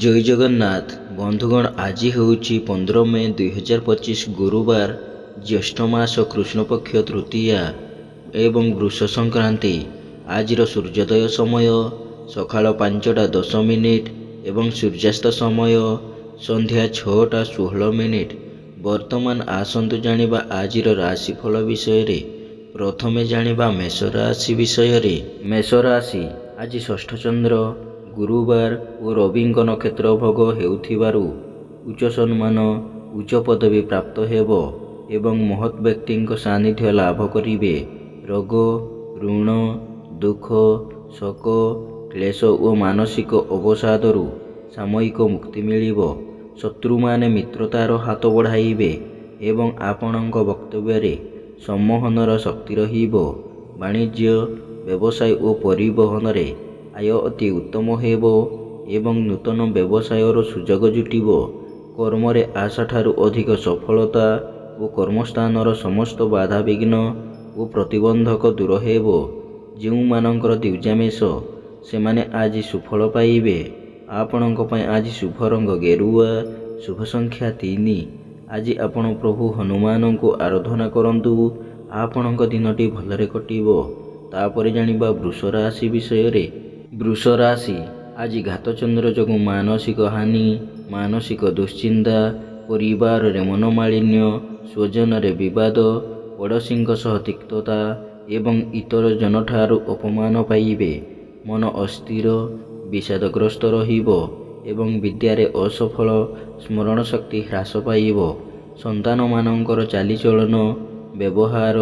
ଜୟ ଜଗନ୍ନାଥ ବନ୍ଧୁଗଣ, ଆଜି ହେଉଛି 15 ମେ 2025 ଗୁରୁବାର, ଜ୍ୟେଷ୍ଠ ମାସ କୃଷ୍ଣପକ୍ଷ ତୃତୀୟା ଏବଂ ବୃଷ ସଂକ୍ରାନ୍ତି। ଆଜିର ସୂର୍ଯ୍ୟୋଦୟ ସମୟ ସକାଳ 5ଟା 10 ଏବଂ ସୂର୍ଯ୍ୟାସ୍ତ ସମୟ ସନ୍ଧ୍ୟା 6ଟା 16। ବର୍ତ୍ତମାନ ଆସନ୍ତୁ ଜାଣିବା ଆଜିର ରାଶିଫଳ ବିଷୟରେ। ପ୍ରଥମେ ଜାଣିବା ମେଷ ରାଶି ବିଷୟରେ। ମେଷ ରାଶି ଆଜି ଷଷ୍ଠ ଚନ୍ଦ୍ର, ଗୁରୁବାର ଓ ରବିଙ୍କ ନକ୍ଷତ୍ର ଭୋଗ ହେଉଥିବାରୁ ଉଚ୍ଚ ସମ୍ମାନ, ଉଚ୍ଚ ପଦବୀ ପ୍ରାପ୍ତ ହେବ ଏବଂ ମହତ୍ ବ୍ୟକ୍ତିଙ୍କ ସାନ୍ନିଧ୍ୟ ଲାଭ କରିବେ। ରୋଗ, ଋଣ, ଦୁଃଖ, ଶୋକ, କ୍ଲେଶ ଓ ମାନସିକ ଅବସାଦରୁ ସାମୟିକ ମୁକ୍ତି ମିଳିବ। ଶତ୍ରୁମାନେ ମିତ୍ରତାର ହାତ ବଢ଼ାଇବେ ଏବଂ ଆପଣଙ୍କ ବକ୍ତବ୍ୟରେ ସମ୍ମୋହନର ଶକ୍ତି ରହିବ। ବାଣିଜ୍ୟ, ବ୍ୟବସାୟ ଓ ପରିବହନରେ ଆୟ ଅତି ଉତ୍ତମ ହେବ ଏବଂ ନୂତନ ବ୍ୟବସାୟର ସୁଯୋଗ ଜୁଟିବ। କର୍ମରେ ଆଶାଠାରୁ ଅଧିକ ସଫଳତା ଓ କର୍ମସ୍ଥାନର ସମସ୍ତ ବାଧାବିଘ୍ନ ଓ ପ୍ରତିବନ୍ଧକ ଦୂର ହେବ। ଯେଉଁମାନଙ୍କର ଦ୍ୱିଜା ମେଷ, ସେମାନେ ଆଜି ସୁଫଳ ପାଇବେ। ଆପଣଙ୍କ ପାଇଁ ଆଜି ଶୁଭ ରଙ୍ଗ ଗେରୁଆ, ଶୁଭ ସଂଖ୍ୟା 3। ଆଜି ଆପଣ ପ୍ରଭୁ ହନୁମାନଙ୍କୁ ଆରାଧନା କରନ୍ତୁ। ଆପଣଙ୍କ ଦିନଟି ଭଲରେ କଟିବ। ତାପରେ ଜାଣିବା ବୃଷ ରାଶି ବିଷୟରେ। ବୃଷ ରାଶି ଆଜି ଘାତଚନ୍ଦ୍ର ଯୋଗୁଁ ମାନସିକ ହାନି, ମାନସିକ ଦୁଶ୍ଚିନ୍ତା, ପରିବାରରେ ମନୋମାଳିନ୍ୟ, ସ୍ୱଜନରେ ବିବାଦ, ପଡ଼ୋଶୀଙ୍କ ସହ ତିକ୍ତତା ଏବଂ ଇତର ଜନଠାରୁ ଅପମାନ ପାଇବେ। ମନ ଅସ୍ଥିର, ବିଷାଦଗ୍ରସ୍ତ ରହିବ ଏବଂ ବିଦ୍ୟାରେ ଅସଫଳ, ସ୍ମରଣ ଶକ୍ତି ହ୍ରାସ ପାଇବ। ସନ୍ତାନମାନଙ୍କର ଚାଲିଚଳନ, ବ୍ୟବହାର,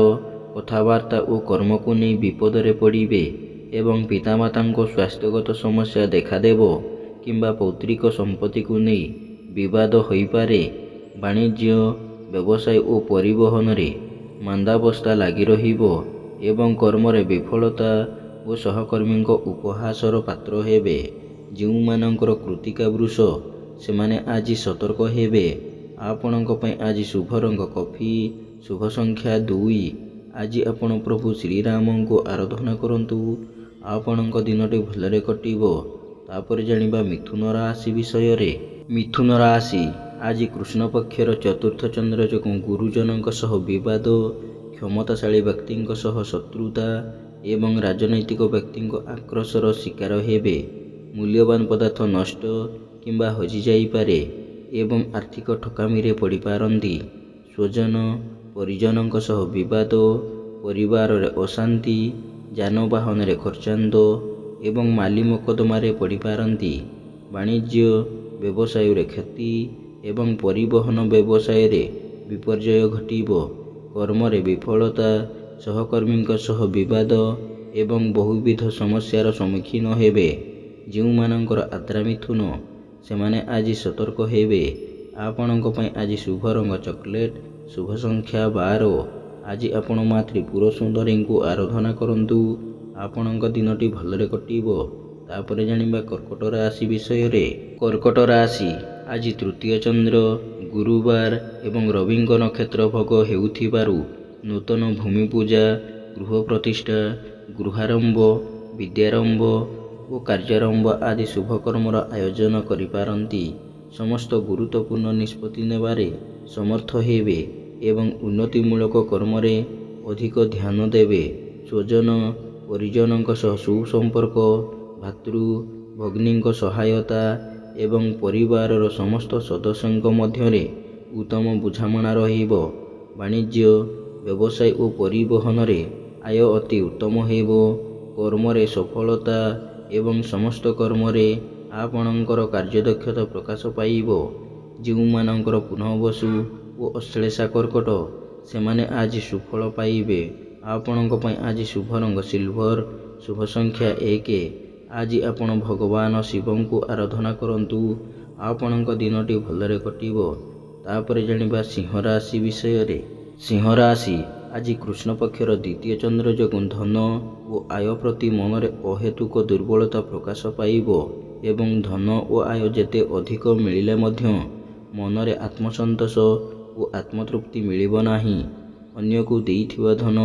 କଥାବାର୍ତ୍ତା ଓ କର୍ମକୁ ନେଇ ବିପଦରେ ପଡ଼ିବେ ଏବଂ ପିତାମାତାଙ୍କ ସ୍ୱାସ୍ଥ୍ୟଗତ ସମସ୍ୟା ଦେଖାଦେବ କିମ୍ବା ପୈତୃକ ସମ୍ପତ୍ତିକୁ ନେଇ ବିବାଦ ହୋଇପାରେ। ବାଣିଜ୍ୟ, ବ୍ୟବସାୟ ଓ ପରିବହନରେ ମାନ୍ଦାବସ୍ଥା ଲାଗି ରହିବ ଏବଂ କର୍ମରେ ବିଫଳତା ଓ ସହକର୍ମୀଙ୍କ ଉପହାସର ପାତ୍ର ହେବେ। ଯେଉଁମାନଙ୍କର କୃତ୍ତିକା ବୃଷ, ସେମାନେ ଆଜି ସତର୍କ ହେବେ। ଆପଣଙ୍କ ପାଇଁ ଆଜି ଶୁଭ ରଙ୍ଗ କଫି, ଶୁଭ ସଂଖ୍ୟା 2। ଆଜି ଆପଣ ପ୍ରଭୁ ଶ୍ରୀରାମଙ୍କୁ ଆରାଧନା କରନ୍ତୁ। ଆପଣଙ୍କ ଦିନଟି ଭଲରେ କଟିବ। ତାପରେ ଜାଣିବା ମିଥୁନ ରାଶି ବିଷୟରେ। ମିଥୁନ ରାଶି ଆଜି କୃଷ୍ଣ ପକ୍ଷର ଚତୁର୍ଥ ଚନ୍ଦ୍ର ଯୋଗୁଁ ଗୁରୁଜନଙ୍କ ସହ ବିବାଦ, କ୍ଷମତାଶାଳୀ ବ୍ୟକ୍ତିଙ୍କ ସହ ଶତ୍ରୁତା ଏବଂ ରାଜନୈତିକ ବ୍ୟକ୍ତିଙ୍କ ଆକ୍ରୋଶର ଶିକାର ହେବେ। ମୂଲ୍ୟବାନ ପଦାର୍ଥ ନଷ୍ଟ କିମ୍ବା ହଜିଯାଇପାରେ ଏବଂ ଆର୍ଥିକ ଠକାମିରେ ପଡ଼ିପାରନ୍ତି। ସ୍ୱଜନ, ପରିଜନଙ୍କ ସହ ବିବାଦ, ପରିବାରରେ ଅଶାନ୍ତି, ଯାନବାହନରେ ଖର୍ଚ୍ଚାନ୍ତ ଏବଂ ମାଲି ମୋକଦ୍ଦମାରେ ପଡ଼ିପାରନ୍ତି। ବାଣିଜ୍ୟ, ବ୍ୟବସାୟରେ କ୍ଷତି ଏବଂ ପରିବହନ ବ୍ୟବସାୟରେ ବିପର୍ଯ୍ୟୟ ଘଟିବ। କର୍ମରେ ବିଫଳତା, ସହକର୍ମୀଙ୍କ ସହ ବିବାଦ ଏବଂ ବହୁବିଧ ସମସ୍ୟାର ସମ୍ମୁଖୀନ ହେବେ। ଯେଉଁମାନଙ୍କର ଆଦ୍ରା ମିଥୁନ, ସେମାନେ ଆଜି ସତର୍କ ହେବେ। ଆପଣଙ୍କ ପାଇଁ ଆଜି ଶୁଭ ରଙ୍ଗ ଚକୋଲେଟ୍, ଶୁଭ ସଂଖ୍ୟା 12। ଆଜି ଆପଣ ମା ତ୍ରିପୁର ସୁନ୍ଦରୀଙ୍କୁ ଆରାଧନା କରନ୍ତୁ। ଆପଣଙ୍କ ଦିନଟି ଭଲରେ କଟିବ। ତାପରେ ଜାଣିବା କର୍କଟ ରାଶି ବିଷୟରେ। କର୍କଟ ରାଶି ଆଜି ତୃତୀୟ ଚନ୍ଦ୍ର, ଗୁରୁବାର ଏବଂ ରବିଙ୍କ ନକ୍ଷତ୍ର ଭୋଗ ହେଉଥିବାରୁ ନୂତନ ଭୂମି ପୂଜା, ଗୃହ ପ୍ରତିଷ୍ଠା, ଗୃହାରମ୍ଭ, ବିଦ୍ୟାରମ୍ଭ ଓ କାର୍ଯ୍ୟାରମ୍ଭ ଆଦି ଶୁଭ କର୍ମର ଆୟୋଜନ କରିପାରନ୍ତି। ସମସ୍ତ ଗୁରୁତ୍ୱପୂର୍ଣ୍ଣ ନିଷ୍ପତ୍ତି ନେବାରେ ସମର୍ଥ ହେବେ ଏବଂ ଉନ୍ନତିମୂଳକ କର୍ମରେ ଅଧିକ ଧ୍ୟାନ ଦେବେ। ସ୍ୱଜନ, ପରିଜନଙ୍କ ସହ ସୁସମ୍ପର୍କ, ଭାତୃ, ଭଗ୍ନୀଙ୍କ ସହାୟତା ଏବଂ ପରିବାରର ସମସ୍ତ ସଦସ୍ୟଙ୍କ ମଧ୍ୟରେ ଉତ୍ତମ ବୁଝାମଣା ରହିବ। ବାଣିଜ୍ୟ, ବ୍ୟବସାୟ ଓ ପରିବହନରେ ଆୟ ଅତି ଉତ୍ତମ ହେବ। କର୍ମରେ ସଫଳତା ଏବଂ ସମସ୍ତ କର୍ମରେ ଆପଣଙ୍କର କାର୍ଯ୍ୟଦକ୍ଷତା ପ୍ରକାଶ ପାଇବ। ଯେଉଁମାନଙ୍କର ପୁନଃବସୁ ଓ ଅଶ୍ଳେଷା କର୍କଟ, ସେମାନେ ଆଜି ସୁଫଳ ପାଇବେ। ଆପଣଙ୍କ ପାଇଁ ଆଜି ଶୁଭ ରଙ୍ଗ ସିଲଭର, ଶୁଭ ସଂଖ୍ୟା 1। ଆଜି ଆପଣ ଭଗବାନ ଶିବଙ୍କୁ ଆରାଧନା କରନ୍ତୁ। ଆପଣଙ୍କ ଦିନଟି ଭଲରେ କଟିବ। ତାପରେ ଜାଣିବା ସିଂହ ରାଶି ବିଷୟରେ। ସିଂହ ରାଶି ଆଜି କୃଷ୍ଣ ପକ୍ଷର ଦ୍ୱିତୀୟ ଚନ୍ଦ୍ର ଯୋଗୁଁ ଧନ ଓ ଆୟ ପ୍ରତି ମନରେ ଅହେତୁକ ଦୁର୍ବଳତା ପ୍ରକାଶ ପାଇବ ଏବଂ ଧନ ଓ ଆୟ ଯେତେ ଅଧିକ ମିଳିଲେ ମଧ୍ୟ ମନରେ ଆତ୍ମସନ୍ତୋଷ ଓ ଆତ୍ମତୃପ୍ତି ମିଳିବ ନାହିଁ। ଅନ୍ୟକୁ ଦେଇଥିବା ଧନ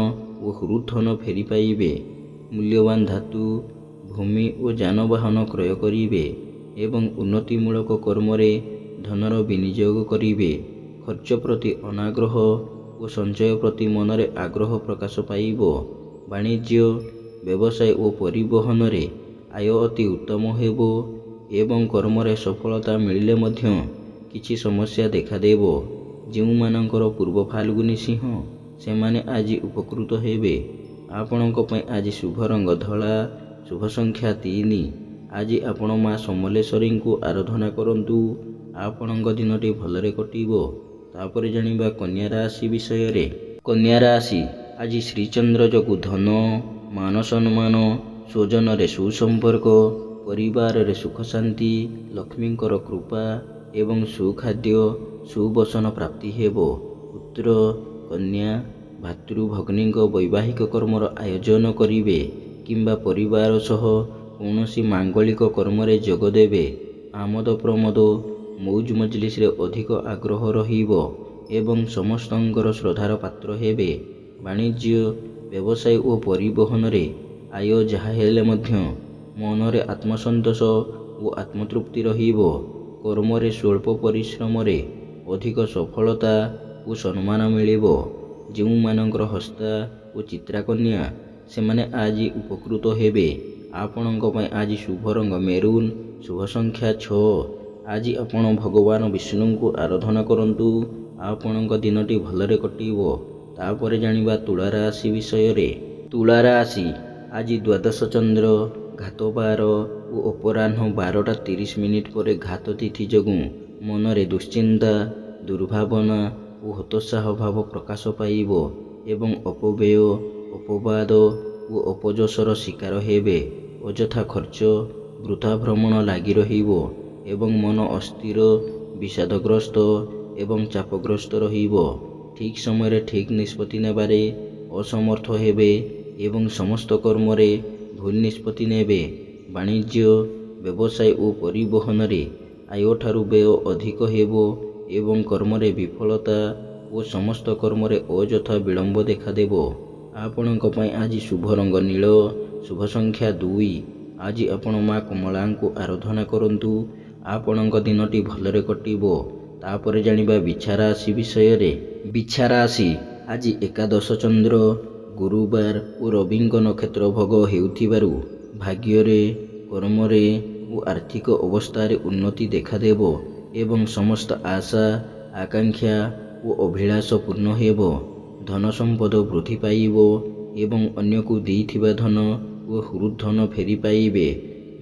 ଓ ହୃଦ୍ଧନ ଫେରି ପାଇବେ। ମୂଲ୍ୟବାନ ଧାତୁ, ଭୂମି ଓ ଯାନବାହନ କ୍ରୟ କରିବେ। ଏବଂ ଉନ୍ନତିମୂଳକ କର୍ମରେ ଧନର ବିନିଯୋଗ କରିବେ। ଖର୍ଚ୍ଚ ପ୍ରତି ଅନାଗ୍ରହ ଓ ସଞ୍ଚୟ ପ୍ରତି ମନରେ ଆଗ୍ରହ ପ୍ରକାଶ ପାଇବ। ବାଣିଜ୍ୟ, ବ୍ୟବସାୟ ଓ ପରିବହନରେ ଆୟ ଅତି ଉତ୍ତମ ହେବ ଏବଂ କର୍ମରେ ସଫଳତା ମିଳିଲେ ମଧ୍ୟ କିଛି ସମସ୍ୟା ଦେଖାଦେବ। ଯେଉଁମାନଙ୍କର ପୂର୍ବ ଫାଲ୍ଗୁନୀ ସିଂହ, ସେମାନେ ଆଜି ଉପକୃତ ହେବେ। ଆପଣଙ୍କ ପାଇଁ ଆଜି ଶୁଭ ରଙ୍ଗ ଧଳା, ଶୁଭ ସଂଖ୍ୟା 3। ଆଜି ଆପଣ ମା ସମଲେଶ୍ୱରୀଙ୍କୁ ଆରାଧନା କରନ୍ତୁ। ଆପଣଙ୍କ ଦିନଟି ଭଲରେ କଟିବ। ତାପରେ ଜାଣିବା କନ୍ୟା ରାଶି ବିଷୟରେ। କନ୍ୟା ରାଶି ଆଜି ଶ୍ରୀଚନ୍ଦ୍ର ଯୋଗୁଁ ଧନ, ମାନ ସମ୍ମାନ, ସ୍ୱଜନରେ ସୁସମ୍ପର୍କ, ପରିବାରରେ ସୁଖ ଶାନ୍ତି, ଲକ୍ଷ୍ମୀଙ୍କର କୃପା ଏବଂ ସୁଖାଦ୍ୟ, ସୁବସନ ପ୍ରାପ୍ତି ହେବ। ପୁତ୍ର, କନ୍ୟା, ଭାତୃ, ଭଗ୍ନୀଙ୍କ ବୈବାହିକ କର୍ମର ଆୟୋଜନ କରିବେ କିମ୍ବା ପରିବାର ସହ କୌଣସି ମାଙ୍ଗଳିକ କର୍ମରେ ଯୋଗ ଦେବେ। ଆମୋଦ ପ୍ରମୋଦ, ମୌଜ ମଜଲିସରେ ଅଧିକ ଆଗ୍ରହ ରହିବ ଏବଂ ସମସ୍ତଙ୍କର ଶ୍ରଦ୍ଧାର ପାତ୍ର ହେବେ। ବାଣିଜ୍ୟ, ବ୍ୟବସାୟ ଓ ପରିବହନରେ ଆୟ ଯାହା ହେଲେ ମଧ୍ୟ ମନରେ ଆତ୍ମସନ୍ତୋଷ ଓ ଆତ୍ମତୃପ୍ତି ରହିବ। କର୍ମରେ ସ୍ୱଳ୍ପ ପରିଶ୍ରମରେ ଅଧିକ ସଫଳତା ଓ ସମ୍ମାନ ମିଳିବ। ଯେଉଁମାନଙ୍କର ହସ୍ତା ଓ ଚିତ୍ରା କନ୍ୟା, ସେମାନେ ଆଜି ଉପକୃତ ହେବେ। ଆପଣଙ୍କ ପାଇଁ ଆଜି ଶୁଭ ରଙ୍ଗ ମେରୁନ୍, ଶୁଭ ସଂଖ୍ୟା 6। ଆଜି ଆପଣ ଭଗବାନ ବିଷ୍ଣୁଙ୍କୁ ଆରାଧନା କରନ୍ତୁ। ଆପଣଙ୍କ ଦିନଟି ଭଲରେ କଟିବ। ତାପରେ ଜାଣିବା ତୁଳା ରାଶି ବିଷୟରେ। ତୁଳା ରାଶି ଆଜି ଦ୍ୱାଦଶ ଚନ୍ଦ୍ର ଘାତ 12 ଓ ଅପରାହ୍ନ 12:30 ପରେ ଘାତ ତିଥି ଯୋଗୁଁ ମନରେ ଦୁଶ୍ଚିନ୍ତା, ଦୁର୍ଭାବନା ଓ ହତୋତ୍ସାହ ଭାବ ପ୍ରକାଶ ପାଇବ ଏବଂ ଅପବ୍ୟୟ, ଅପବାଦ ଓ ଅପଯଶର ଶିକାର ହେବେ। ଅଯଥା ଖର୍ଚ୍ଚ, ବୃଥା ଭ୍ରମଣ ଲାଗି ରହିବ ଏବଂ ମନ ଅସ୍ଥିର, ବିଷାଦଗ୍ରସ୍ତ ଏବଂ ଚାପଗ୍ରସ୍ତ ରହିବ। ଠିକ୍ ସମୟରେ ଠିକ୍ ନିଷ୍ପତ୍ତି ନେବାରେ ଅସମର୍ଥ ହେବେ ଏବଂ ସମସ୍ତ କର୍ମରେ ଭୁଲ ନିଷ୍ପତ୍ତି ନେବେ। ବାଣିଜ୍ୟ, ବ୍ୟବସାୟ ଓ ପରିବହନରେ ଆୟଠାରୁ ବ୍ୟୟ ଅଧିକ ହେବ ଏବଂ କର୍ମରେ ବିଫଳତା ଓ ସମସ୍ତ କର୍ମରେ ଅଯଥା ବିଳମ୍ବ ଦେଖାଦେବ। ଆପଣଙ୍କ ପାଇଁ ଆଜି ଶୁଭ ରଙ୍ଗ ନୀଳ, ଶୁଭ ସଂଖ୍ୟା 2। ଆଜି ଆପଣ ମା କମଳାଙ୍କୁ ଆରାଧନା କରନ୍ତୁ। ଆପଣଙ୍କ ଦିନଟି ଭଲରେ କଟିବ। ତାପରେ ଜାଣିବା ବିଛା ରାଶି ବିଷୟରେ। ବିଛା ରାଶି ଆଜି ଏକାଦଶ ଚନ୍ଦ୍ର ଗୁରୁବାର ଓ ରବିଙ୍କ ନକ୍ଷତ୍ର ଭୋଗ ହେଉଥିବାରୁ ଭାଗ୍ୟରେ, କର୍ମରେ ଓ ଆର୍ଥିକ ଅବସ୍ଥାରେ ଉନ୍ନତି ଦେଖାଦେବ ଏବଂ ସମସ୍ତ ଆଶା, ଆକାଂକ୍ଷା ଓ ଅଭିଳାଷ ପୂର୍ଣ୍ଣ ହେବ। ଧନ ସମ୍ପଦ ବୃଦ୍ଧି ପାଇବ ଏବଂ ଅନ୍ୟକୁ ଦେଇଥିବା ଧନ ଓ ହୃଦ୍ଧନ ଫେରି ପାଇବେ।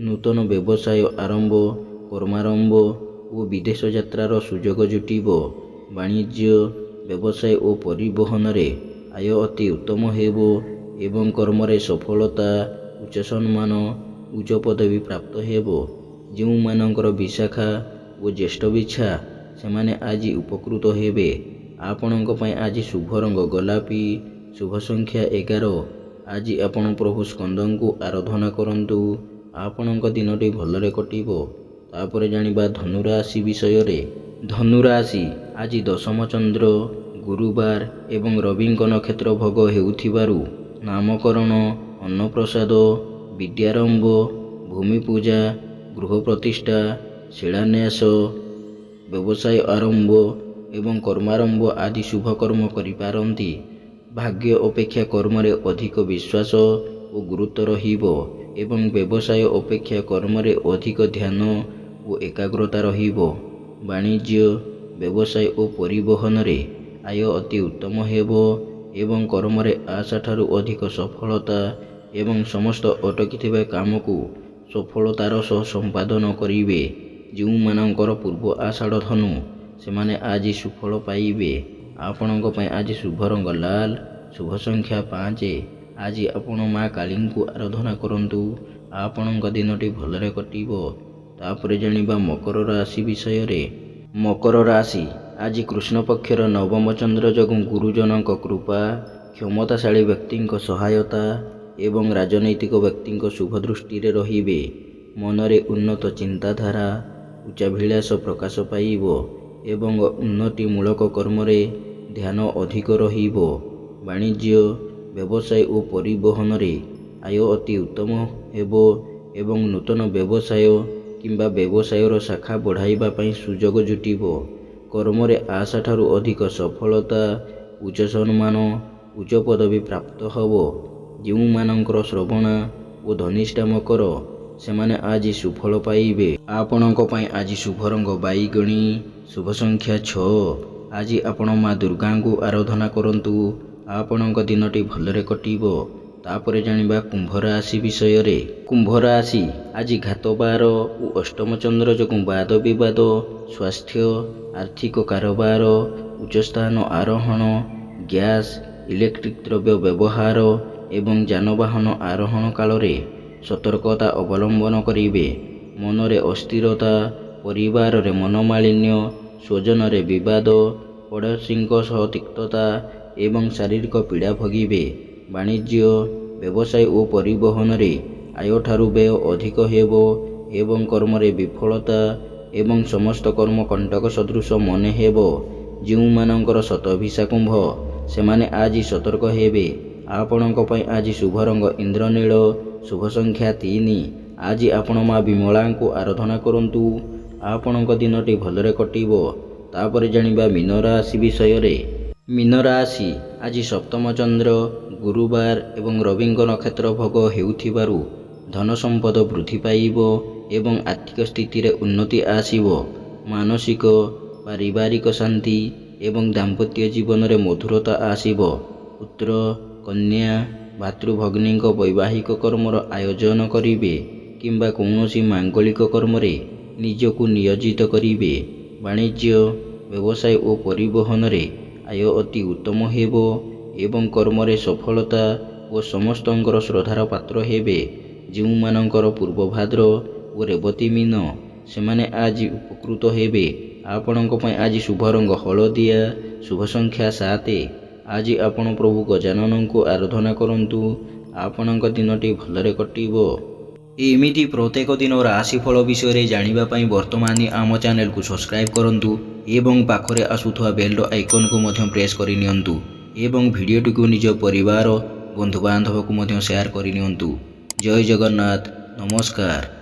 ନୂତନ ବ୍ୟବସାୟ ଆରମ୍ଭ, କର୍ମାରମ୍ଭ ଓ ବିଦେଶ ଯାତ୍ରାର ସୁଯୋଗ ଜୁଟିବ। ବାଣିଜ୍ୟ, ବ୍ୟବସାୟ ଓ ପରିବହନରେ ଆୟ ଅତି ଉତ୍ତମ ହେବ ଏବଂ କର୍ମରେ ସଫଳତା, ଉଚ୍ଚ ସମ୍ମାନ, ଉଚ୍ଚ ପଦବୀ ପ୍ରାପ୍ତ ହେବ। ଯେଉଁମାନଙ୍କର ବିଶାଖା ଓ ଜ୍ୟେଷ୍ଠ ବିଛା, ସେମାନେ ଆଜି ଉପକୃତ ହେବେ। ଆପଣଙ୍କ ପାଇଁ ଆଜି ଶୁଭ ରଙ୍ଗ ଗୋଲାପୀ, ଶୁଭ ସଂଖ୍ୟା 11। ଆଜି ଆପଣ ପ୍ରଭୁ ସ୍କନ୍ଦଙ୍କୁ ଆରାଧନା କରନ୍ତୁ। ଆପଣଙ୍କ ଦିନଟି ଭଲରେ କଟିବ। ତାପରେ ଜାଣିବା ଧନୁ ରାଶି ବିଷୟରେ। ଧନୁ ରାଶି ଆଜି ଦଶମ ଚନ୍ଦ୍ର ଗୁରୁବାର ଏବଂ ରବିଙ୍କ ନକ୍ଷତ୍ର ଭୋଗ ହେଉଥିବାରୁ ନାମକରଣ, ଅନ୍ନପ୍ରସାଦ, ବିଦ୍ୟାରମ୍ଭ, ଭୂମି ପୂଜା, ଗୃହ ପ୍ରତିଷ୍ଠା, ଶିଳାନ୍ୟାସ, ବ୍ୟବସାୟ ଆରମ୍ଭ ଏବଂ କର୍ମାରମ୍ଭ ଆଦି ଶୁଭ କର୍ମ କରିପାରନ୍ତି। ଭାଗ୍ୟ ଅପେକ୍ଷା କର୍ମରେ ଅଧିକ ବିଶ୍ୱାସ ଓ ଗୁରୁତ୍ୱ ରହିବ ଏବଂ ବ୍ୟବସାୟ ଅପେକ୍ଷା କର୍ମରେ ଅଧିକ ଧ୍ୟାନ ଓ ଏକାଗ୍ରତା ରହିବ। ବାଣିଜ୍ୟ, ବ୍ୟବସାୟ ଓ ପରିବହନରେ ଆୟ ଅତି ଉତ୍ତମ ହେବ ଏବଂ କର୍ମରେ ଆଶାଠାରୁ ଅଧିକ ସଫଳତା ଏବଂ ସମସ୍ତ ଅଟକିଥିବା କାମକୁ ସଫଳତାର ସହ ସମ୍ପାଦନ କରିବେ। ଯେଉଁମାନଙ୍କର ପୂର୍ବ ଆଷାଢ଼ ଧନୁ, ସେମାନେ ଆଜି ସୁଫଳ ପାଇବେ। ଆପଣଙ୍କ ପାଇଁ ଆଜି ଶୁଭ ରଙ୍ଗ ଲାଲ, ଶୁଭ ସଂଖ୍ୟା 5। ଆଜି ଆପଣ ମା କାଳୀଙ୍କୁ ଆରାଧନା କରନ୍ତୁ। ଆପଣଙ୍କ ଦିନଟି ଭଲରେ କଟିବ। ତାପରେ ଜାଣିବା ମକର ରାଶି ବିଷୟରେ। ମକର ରାଶି ଆଜି କୃଷ୍ଣ ପକ୍ଷର ନବମ ଚନ୍ଦ୍ର ଯୋଗୁଁ ଗୁରୁଜନଙ୍କ କୃପା, କ୍ଷମତାଶାଳୀ ବ୍ୟକ୍ତିଙ୍କ ସହାୟତା ଏବଂ ରାଜନୈତିକ ବ୍ୟକ୍ତିଙ୍କ ଶୁଭ ଦୃଷ୍ଟିରେ ରହିବେ। ମନରେ ଉନ୍ନତ ଚିନ୍ତାଧାରା, ଉଚ୍ଚାଭିଳାଷ ପ୍ରକାଶ ପାଇବ ଏବଂ ଉନ୍ନତିମୂଳକ କର୍ମରେ ଧ୍ୟାନ ଅଧିକ ରହିବ। ବାଣିଜ୍ୟ, ବ୍ୟବସାୟ ଓ ପରିବହନରେ ଆୟ ଅତି ଉତ୍ତମ ହେବ ଏବଂ ନୂତନ ବ୍ୟବସାୟ କିମ୍ବା ବ୍ୟବସାୟର ଶାଖା ବଢ଼ାଇବା ପାଇଁ ସୁଯୋଗ ଜୁଟିବ। କର୍ମରେ ଆଶା ଠାରୁ ଅଧିକ ସଫଳତା, ଉଚ୍ଚ ସମ୍ମାନ, ଉଚ୍ଚ ପଦବୀ ପ୍ରାପ୍ତ ହେବ। ଯେଉଁମାନଙ୍କର ଶ୍ରବଣା ଓ ଧନିଷ୍ଠା ମକର, ସେମାନେ ଆଜି ସୁଫଳ ପାଇବେ। ଆପଣଙ୍କ ପାଇଁ ଆଜି ଶୁଭ ରଙ୍ଗ ବାଇଗଣୀ, ଶୁଭ ସଂଖ୍ୟା 6। ଆଜି ଆପଣ ମା ଦୁର୍ଗାଙ୍କୁ ଆରାଧନା କରନ୍ତୁ। ଆପଣଙ୍କ ଦିନଟି ଭଲରେ କଟିବ। ତାପରେ ଜାଣିବା କୁମ୍ଭ ରାଶି ବିଷୟରେ। କୁମ୍ଭ ରାଶି ଆଜି ଘାତବାର ଓ ଅଷ୍ଟମ ଚନ୍ଦ୍ର ଯୋଗୁଁ ବାଦ ବିବାଦ, ସ୍ୱାସ୍ଥ୍ୟ, ଆର୍ଥିକ କାରବାର, ଉଚ୍ଚସ୍ଥାନ ଆରୋହଣ, ଗ୍ୟାସ୍, ଇଲେକ୍ଟ୍ରିକ୍ ଦ୍ରବ୍ୟ ବ୍ୟବହାର ଏବଂ ଯାନବାହନ ଆରୋହଣ କାଳରେ ସତର୍କତା ଅବଲମ୍ବନ କରିବେ। ମନରେ ଅସ୍ଥିରତା, ପରିବାରରେ ମନୋମାଳିନ୍ୟ, ସ୍ୱଜନରେ ବିବାଦ, ପଡ଼ୋଶୀଙ୍କ ସହ ତିକ୍ତତା ଏବଂ ଶାରୀରିକ ପୀଡ଼ା ଭୋଗିବେ। ବାଣିଜ୍ୟ, ବ୍ୟବସାୟ ଓ ପରିବହନରେ ଆୟଠାରୁ ବ୍ୟୟ ଅଧିକ ହେବ ଏବଂ କର୍ମରେ ବିଫଳତା ଏବଂ ସମସ୍ତ କର୍ମ କଣ୍ଟକ ସଦୃଶ ମନେ ହେବ। ଯେଉଁମାନଙ୍କର ଶତଭିଷା କୁମ୍ଭ, ସେମାନେ ଆଜି ସତର୍କ ହେବେ। ଆପଣଙ୍କ ପାଇଁ ଆଜି ଶୁଭ ରଙ୍ଗ ଇନ୍ଦ୍ରନୀଳ, ଶୁଭ ସଂଖ୍ୟା 3। ଆଜି ଆପଣ ମା ବିମଳାଙ୍କୁ ଆରାଧନା କରନ୍ତୁ। ଆପଣଙ୍କ ଦିନଟି ଭଲରେ କଟିବ। ତାପରେ ଜାଣିବା ମୀନ ରାଶି ବିଷୟରେ। ମୀନ ରାଶି ଆଜି ସପ୍ତମ ଚନ୍ଦ୍ର, ଗୁରୁବାର ଏବଂ ରବିଙ୍କ ନକ୍ଷତ୍ର ଭୋଗ ହେଉଥିବାରୁ ଧନ ସମ୍ପଦ ବୃଦ୍ଧି ପାଇବ ଏବଂ ଆର୍ଥିକ ସ୍ଥିତିରେ ଉନ୍ନତି ଆସିବ। ମାନସିକ, ପାରିବାରିକ ଶାନ୍ତି ଏବଂ ଦାମ୍ପତ୍ୟ ଜୀବନରେ ମଧୁରତା ଆସିବ। ପୁତ୍ର, କନ୍ୟା, ଭାତୃଭଗ୍ନୀଙ୍କ ବୈବାହିକ କର୍ମର ଆୟୋଜନ କରିବେ କିମ୍ବା କୌଣସି ମାଙ୍ଗଳିକ କର୍ମରେ ନିଜକୁ ନିୟୋଜିତ କରିବେ। ବାଣିଜ୍ୟ, ବ୍ୟବସାୟ ଓ ପରିବହନରେ ଆୟ ଅତି ଉତ୍ତମ ହେବ ଏବଂ କର୍ମରେ ସଫଳତା ଓ ସମସ୍ତଙ୍କର ଶ୍ରଦ୍ଧାର ପାତ୍ର ହେବେ। ଯେଉଁମାନଙ୍କର ପୂର୍ବଭାଦ୍ର ଓ ରେବତୀ ମୀନ, ସେମାନେ ଆଜି ଉପକୃତ ହେବେ। ଆପଣଙ୍କ ପାଇଁ ଆଜି ଶୁଭ ରଙ୍ଗ ହଳଦିଆ, ଶୁଭ ସଂଖ୍ୟା 7। ଆଜି ଆପଣ ପ୍ରଭୁ ଗଜାନନଙ୍କୁ ଆରାଧନା କରନ୍ତୁ। ଆପଣଙ୍କ ଦିନଟି ଭଲରେ କଟିବ। ଏମିତି ପ୍ରତ୍ୟେକ ଦିନ ରାଶିଫଳ ବିଷୟରେ ଜାଣିବା ପାଇଁ ବର୍ତ୍ତମାନ ଆମ ଚ୍ୟାନେଲକୁ ସବସ୍କ୍ରାଇବ୍ କରନ୍ତୁ ଏବଂ ପାଖରେ ଆସୁଥିବା ବେଲ୍ର ଆଇକନ୍କୁ ମଧ୍ୟ ପ୍ରେସ୍ କରିନିଅନ୍ତୁ ଏବଂ ଭିଡ଼ିଓଟିକୁ ନିଜ ପରିବାର, ବନ୍ଧୁବାନ୍ଧବକୁ ମଧ୍ୟ ସେୟାର କରିନିଅନ୍ତୁ। ଜୟ ଜଗନ୍ନାଥ, ନମସ୍କାର।